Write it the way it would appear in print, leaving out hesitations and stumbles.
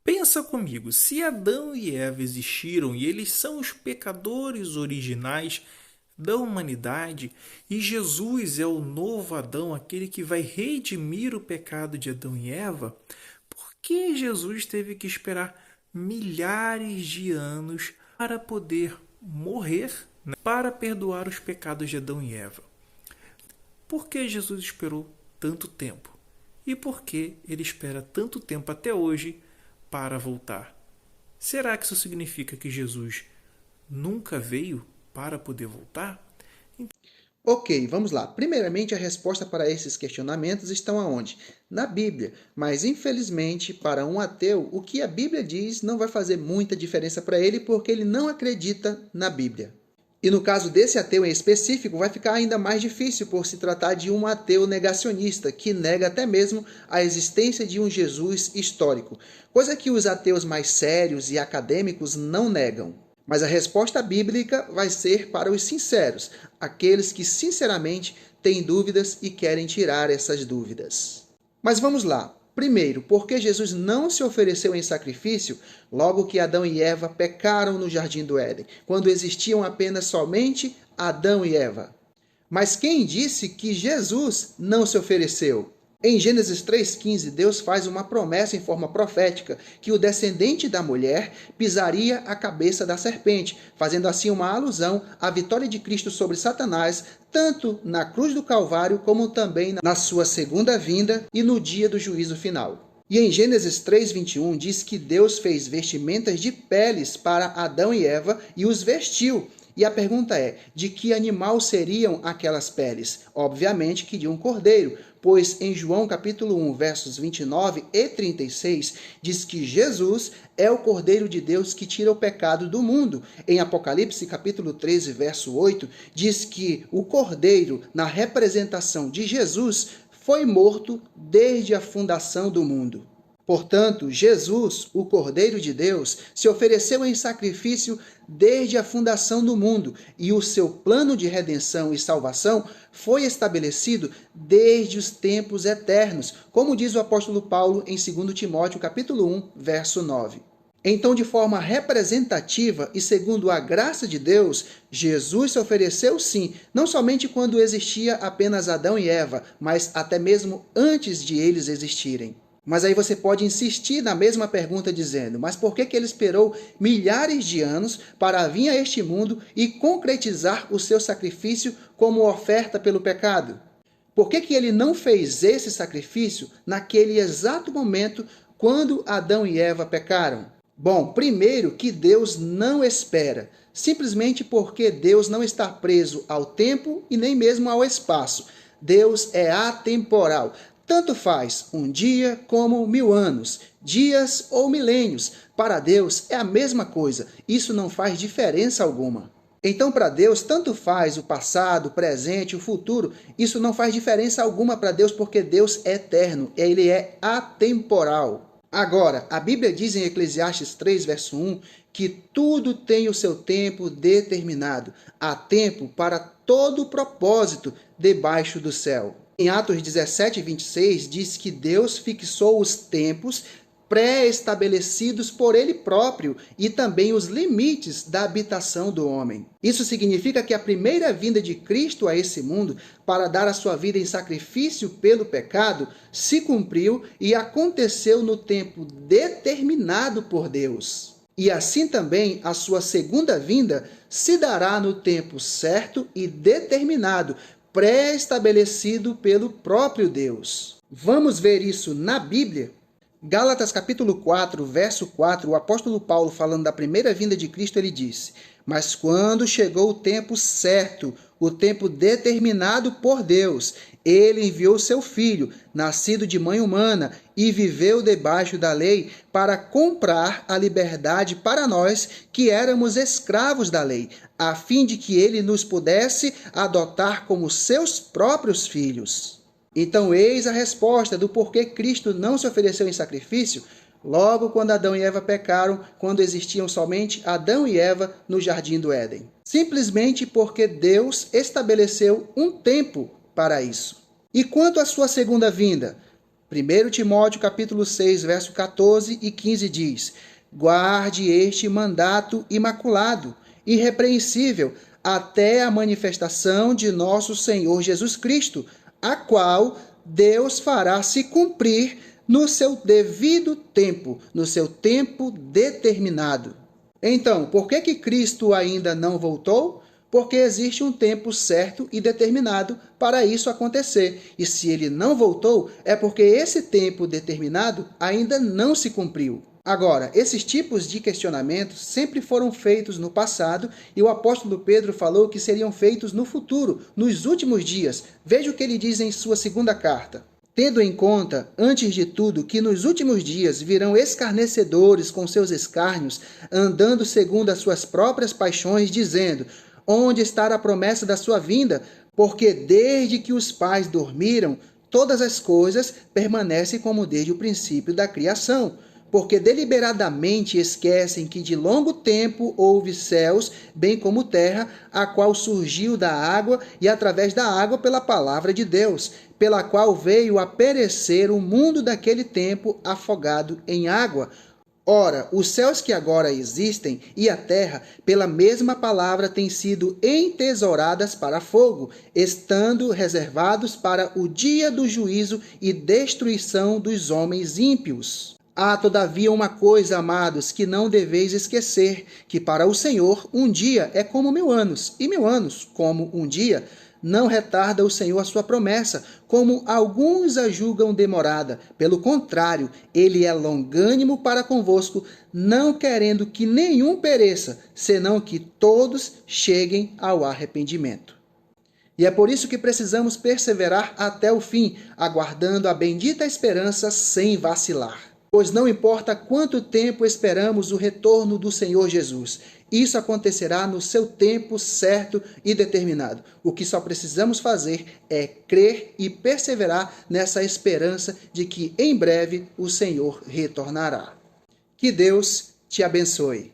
Pensa comigo, se Adão e Eva existiram e eles são os pecadores originais da humanidade, e Jesus é o novo Adão, aquele que vai redimir o pecado de Adão e Eva, por que Jesus teve que esperar milhares de anos para poder morrer, né, para perdoar os pecados de Adão e Eva? Por que Jesus esperou tanto tempo? E por que ele espera tanto tempo até hoje para voltar? Será que isso significa que Jesus nunca veio para poder voltar? Ok, vamos lá. Primeiramente, a resposta para esses questionamentos estão aonde? Na Bíblia. Mas, infelizmente, para um ateu, o que a Bíblia diz não vai fazer muita diferença para ele porque ele não acredita na Bíblia. E no caso desse ateu em específico, vai ficar ainda mais difícil por se tratar de um ateu negacionista, que nega até mesmo a existência de um Jesus histórico, coisa que os ateus mais sérios e acadêmicos não negam. Mas a resposta bíblica vai ser para os sinceros, aqueles que sinceramente têm dúvidas e querem tirar essas dúvidas. Mas vamos lá. Primeiro, porque Jesus não se ofereceu em sacrifício logo que Adão e Eva pecaram no Jardim do Éden, quando existiam apenas somente Adão e Eva. Mas quem disse que Jesus não se ofereceu? Em Gênesis 3,15, Deus faz uma promessa em forma profética que o descendente da mulher pisaria a cabeça da serpente, fazendo assim uma alusão à vitória de Cristo sobre Satanás, tanto na cruz do Calvário como também na sua segunda vinda e no dia do juízo final. E em Gênesis 3,21 diz que Deus fez vestimentas de peles para Adão e Eva e os vestiu. E a pergunta é, de que animal seriam aquelas peles? Obviamente que de um cordeiro, pois em João capítulo 1, versos 29 e 36, diz que Jesus é o Cordeiro de Deus que tira o pecado do mundo. Em Apocalipse capítulo 13, verso 8, diz que o Cordeiro, na representação de Jesus, foi morto desde a fundação do mundo. Portanto, Jesus, o Cordeiro de Deus, se ofereceu em sacrifício desde a fundação do mundo, e o seu plano de redenção e salvação foi estabelecido desde os tempos eternos, como diz o apóstolo Paulo em 2 Timóteo capítulo 1, verso 9. Então, de forma representativa e segundo a graça de Deus, Jesus se ofereceu sim, não somente quando existia apenas Adão e Eva, mas até mesmo antes de eles existirem. Mas aí você pode insistir na mesma pergunta dizendo, mas por que ele esperou milhares de anos para vir a este mundo e concretizar o seu sacrifício como oferta pelo pecado? Por que ele não fez esse sacrifício naquele exato momento quando Adão e Eva pecaram? Bom, primeiro que Deus não espera, simplesmente porque Deus não está preso ao tempo e nem mesmo ao espaço. Deus é atemporal. Tanto faz um dia como 1000 anos, dias ou milênios. Para Deus é a mesma coisa. Isso não faz diferença alguma. Então, para Deus, tanto faz o passado, o presente, o futuro. Isso não faz diferença alguma para Deus, porque Deus é eterno. Ele é atemporal. Agora, a Bíblia diz em Eclesiastes 3, verso 1, que tudo tem o seu tempo determinado. Há tempo para todo propósito debaixo do céu. Em Atos 17, 26, diz que Deus fixou os tempos pré-estabelecidos por Ele próprio e também os limites da habitação do homem. Isso significa que a primeira vinda de Cristo a esse mundo para dar a sua vida em sacrifício pelo pecado se cumpriu e aconteceu no tempo determinado por Deus. E assim também a sua segunda vinda se dará no tempo certo e determinado, pré-estabelecido pelo próprio Deus. Vamos ver isso na Bíblia? Gálatas capítulo 4, verso 4, o apóstolo Paulo, falando da primeira vinda de Cristo, ele disse: mas quando chegou o tempo certo, o tempo determinado por Deus, ele enviou seu filho, nascido de mãe humana, e viveu debaixo da lei para comprar a liberdade para nós que éramos escravos da lei, a fim de que ele nos pudesse adotar como seus próprios filhos. Então, eis a resposta do porquê Cristo não se ofereceu em sacrifício logo quando Adão e Eva pecaram, quando existiam somente Adão e Eva no Jardim do Éden. Simplesmente porque Deus estabeleceu um tempo para isso. E quanto à sua segunda vinda? 1 Timóteo capítulo 6, verso 14 e 15 diz: guarde este mandato imaculado, irrepreensível, até a manifestação de nosso Senhor Jesus Cristo, a qual Deus fará se cumprir no seu devido tempo, no seu tempo determinado. Então, por que Cristo ainda não voltou? Porque existe um tempo certo e determinado para isso acontecer. E se ele não voltou, é porque esse tempo determinado ainda não se cumpriu. Agora, esses tipos de questionamentos sempre foram feitos no passado e o apóstolo Pedro falou que seriam feitos no futuro, nos últimos dias. Veja o que ele diz em sua segunda carta. Tendo em conta, antes de tudo, que nos últimos dias virão escarnecedores com seus escárnios, andando segundo as suas próprias paixões, dizendo: onde está a promessa da sua vinda? Porque desde que os pais dormiram, todas as coisas permanecem como desde o princípio da criação. Porque deliberadamente esquecem que de longo tempo houve céus, bem como terra, a qual surgiu da água e através da água pela palavra de Deus, pela qual veio a perecer o mundo daquele tempo afogado em água. Ora, os céus que agora existem e a terra, pela mesma palavra, têm sido entesouradas para fogo, estando reservados para o dia do juízo e destruição dos homens ímpios. Há, todavia, uma coisa, amados, que não deveis esquecer, que para o Senhor um dia é como 1000 anos, e 1000 anos como um dia. Não retarda o Senhor a sua promessa, como alguns a julgam demorada. Pelo contrário, ele é longânimo para convosco, não querendo que nenhum pereça, senão que todos cheguem ao arrependimento. E é por isso que precisamos perseverar até o fim, aguardando a bendita esperança sem vacilar. Pois não importa quanto tempo esperamos o retorno do Senhor Jesus, isso acontecerá no seu tempo certo e determinado. O que só precisamos fazer é crer e perseverar nessa esperança de que em breve o Senhor retornará. Que Deus te abençoe.